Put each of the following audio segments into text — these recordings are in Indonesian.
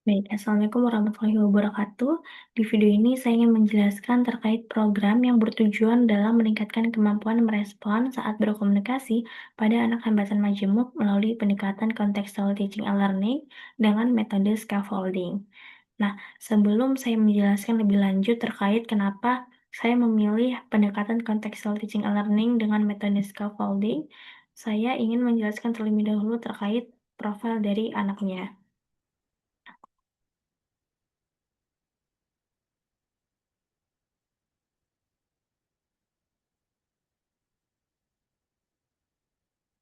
Baik, Assalamualaikum warahmatullahi wabarakatuh. Di video ini saya ingin menjelaskan terkait program yang bertujuan dalam meningkatkan kemampuan merespon saat berkomunikasi pada anak hambatan majemuk melalui pendekatan contextual teaching and learning dengan metode scaffolding. Nah, sebelum saya menjelaskan lebih lanjut terkait kenapa saya memilih pendekatan contextual teaching and learning dengan metode scaffolding, saya ingin menjelaskan terlebih dahulu terkait profil dari anaknya.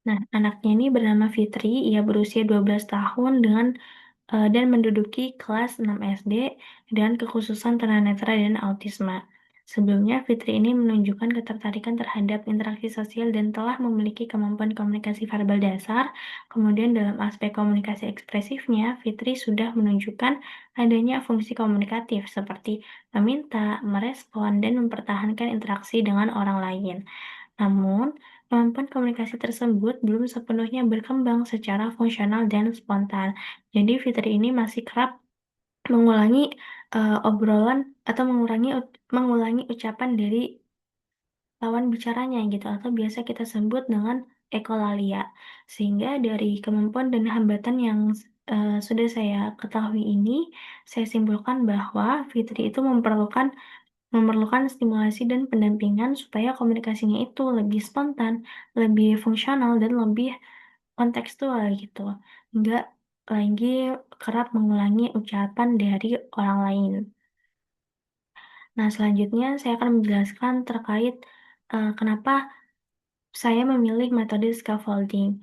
Nah, anaknya ini bernama Fitri, ia berusia 12 tahun dan menduduki kelas 6 SD dan kekhususan tunanetra dan autisme. Sebelumnya, Fitri ini menunjukkan ketertarikan terhadap interaksi sosial dan telah memiliki kemampuan komunikasi verbal dasar. Kemudian dalam aspek komunikasi ekspresifnya, Fitri sudah menunjukkan adanya fungsi komunikatif seperti meminta, merespon, dan mempertahankan interaksi dengan orang lain. Namun, kemampuan komunikasi tersebut belum sepenuhnya berkembang secara fungsional dan spontan. Jadi Fitri ini masih kerap mengulangi, obrolan atau mengulangi ucapan dari lawan bicaranya gitu, atau biasa kita sebut dengan ekolalia. Sehingga dari kemampuan dan hambatan yang, sudah saya ketahui ini, saya simpulkan bahwa Fitri itu memerlukan stimulasi dan pendampingan supaya komunikasinya itu lebih spontan, lebih fungsional, dan lebih kontekstual gitu. Nggak lagi kerap mengulangi ucapan dari orang lain. Nah, selanjutnya saya akan menjelaskan terkait kenapa saya memilih metode scaffolding.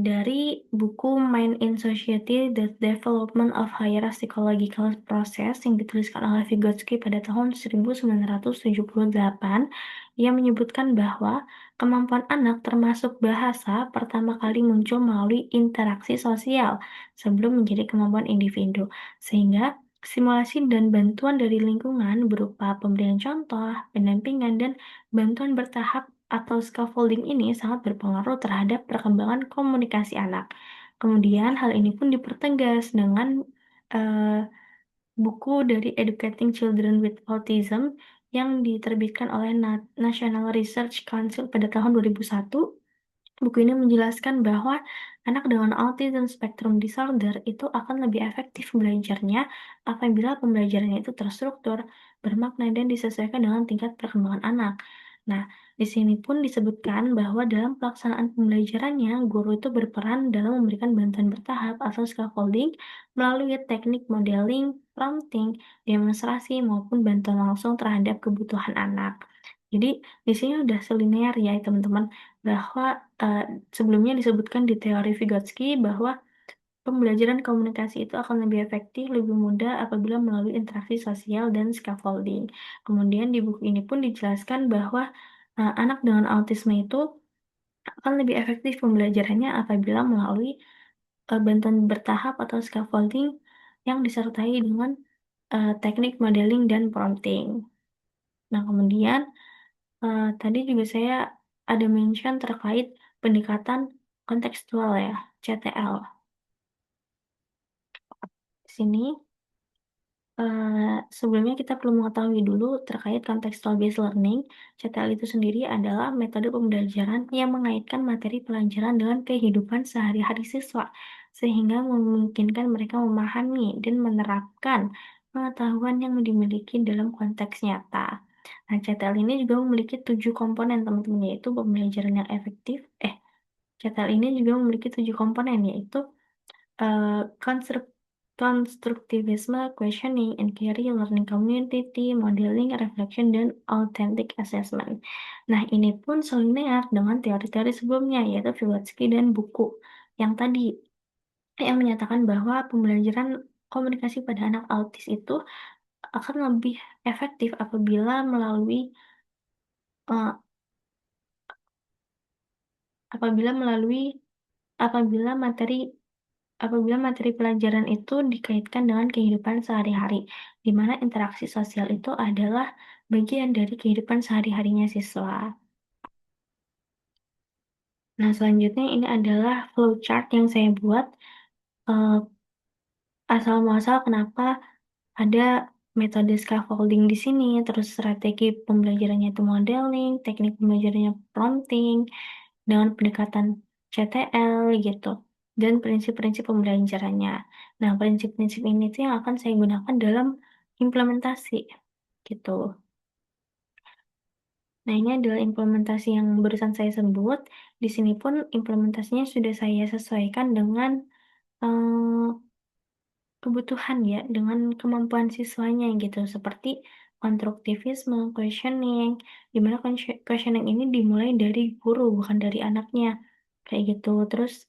Dari buku Mind in Society: The Development of Higher Psychological Process yang dituliskan oleh Vygotsky pada tahun 1978, ia menyebutkan bahwa kemampuan anak termasuk bahasa pertama kali muncul melalui interaksi sosial sebelum menjadi kemampuan individu. Sehingga stimulasi dan bantuan dari lingkungan berupa pemberian contoh, pendampingan, dan bantuan bertahap atau scaffolding ini sangat berpengaruh terhadap perkembangan komunikasi anak. Kemudian hal ini pun dipertegas dengan eh, buku dari Educating Children with Autism yang diterbitkan oleh National Research Council pada tahun 2001. Buku ini menjelaskan bahwa anak dengan autism spectrum disorder itu akan lebih efektif belajarnya apabila pembelajarannya itu terstruktur, bermakna, dan disesuaikan dengan tingkat perkembangan anak. Nah, di sini pun disebutkan bahwa dalam pelaksanaan pembelajarannya, guru itu berperan dalam memberikan bantuan bertahap atau scaffolding melalui teknik modeling, prompting, demonstrasi, maupun bantuan langsung terhadap kebutuhan anak. Jadi, di sini udah selinear ya, teman-teman, bahwa sebelumnya disebutkan di teori Vygotsky bahwa pembelajaran komunikasi itu akan lebih efektif, lebih mudah apabila melalui interaksi sosial dan scaffolding. Kemudian di buku ini pun dijelaskan bahwa anak dengan autisme itu akan lebih efektif pembelajarannya apabila melalui bantuan bertahap atau scaffolding yang disertai dengan teknik modeling dan prompting. Nah, kemudian tadi juga saya ada mention terkait pendekatan kontekstual ya, CTL. Di sini, sebelumnya kita perlu mengetahui dulu terkait contextual based learning. CTL itu sendiri adalah metode pembelajaran yang mengaitkan materi pelajaran dengan kehidupan sehari-hari siswa, sehingga memungkinkan mereka memahami dan menerapkan pengetahuan yang dimiliki dalam konteks nyata. Nah, CTL ini juga memiliki 7 komponen, teman-teman, yaitu pembelajaran yang efektif. CTL ini juga memiliki 7 komponen, yaitu eh, konstruk- konstruktivisme, questioning, inquiry, learning community, modeling, reflection, dan authentic assessment. Nah, ini pun selinear dengan teori-teori sebelumnya, yaitu Vygotsky dan buku yang tadi, yang menyatakan bahwa pembelajaran komunikasi pada anak autis itu akan lebih efektif eh, apabila melalui apabila materi apabila materi pelajaran itu dikaitkan dengan kehidupan sehari-hari, di mana interaksi sosial itu adalah bagian dari kehidupan sehari-harinya siswa. Nah, selanjutnya ini adalah flowchart yang saya buat. Eh, asal muasal kenapa ada metode scaffolding di sini, terus strategi pembelajarannya itu modeling, teknik pembelajarannya prompting, dengan pendekatan CTL gitu, dan prinsip-prinsip pembelajarannya. Nah, prinsip-prinsip ini tuh yang akan saya gunakan dalam implementasi, gitu. Nah, ini adalah implementasi yang barusan saya sebut. Di sini pun implementasinya sudah saya sesuaikan dengan, eee, kebutuhan ya, dengan kemampuan siswanya gitu, seperti konstruktivisme, questioning, di mana questioning ini dimulai dari guru, bukan dari anaknya, kayak gitu. Terus,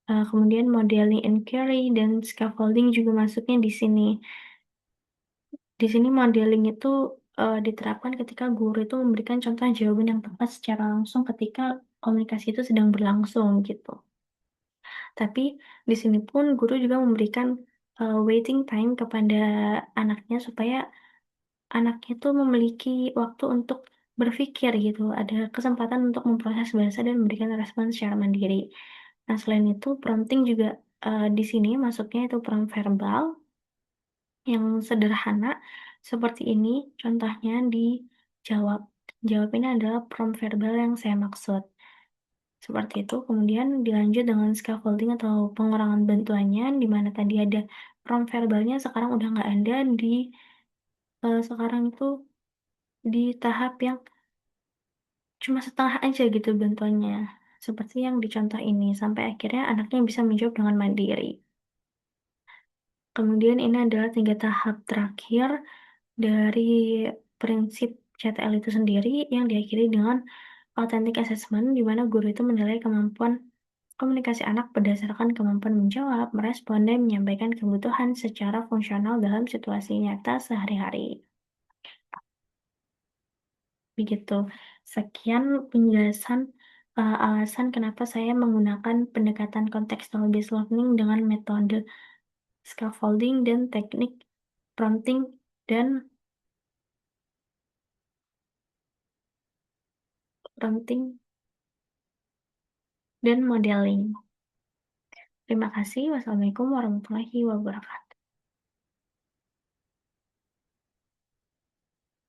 kemudian modeling inquiry dan scaffolding juga masuknya di sini. Di sini modeling itu, diterapkan ketika guru itu memberikan contoh jawaban yang tepat secara langsung ketika komunikasi itu sedang berlangsung gitu. Tapi di sini pun guru juga memberikan, waiting time kepada anaknya supaya anaknya itu memiliki waktu untuk berpikir gitu, ada kesempatan untuk memproses bahasa dan memberikan respon secara mandiri. Nah, selain itu prompting juga, di sini masuknya itu prompt verbal yang sederhana seperti ini, contohnya di jawab. Jawab ini adalah prompt verbal yang saya maksud. Seperti itu, kemudian dilanjut dengan scaffolding atau pengurangan bantuannya, di mana tadi ada prompt verbalnya sekarang udah nggak ada sekarang itu di tahap yang cuma setengah aja gitu bantuannya, seperti yang di contoh ini, sampai akhirnya anaknya bisa menjawab dengan mandiri. Kemudian ini adalah 3 tahap terakhir dari prinsip CTL itu sendiri yang diakhiri dengan authentic assessment, di mana guru itu menilai kemampuan komunikasi anak berdasarkan kemampuan menjawab, merespon, dan menyampaikan kebutuhan secara fungsional dalam situasi nyata sehari-hari. Begitu. Sekian penjelasan, alasan kenapa saya menggunakan pendekatan contextual based learning dengan metode scaffolding dan teknik prompting dan prompting dan modeling. Terima kasih. Wassalamualaikum warahmatullahi wabarakatuh.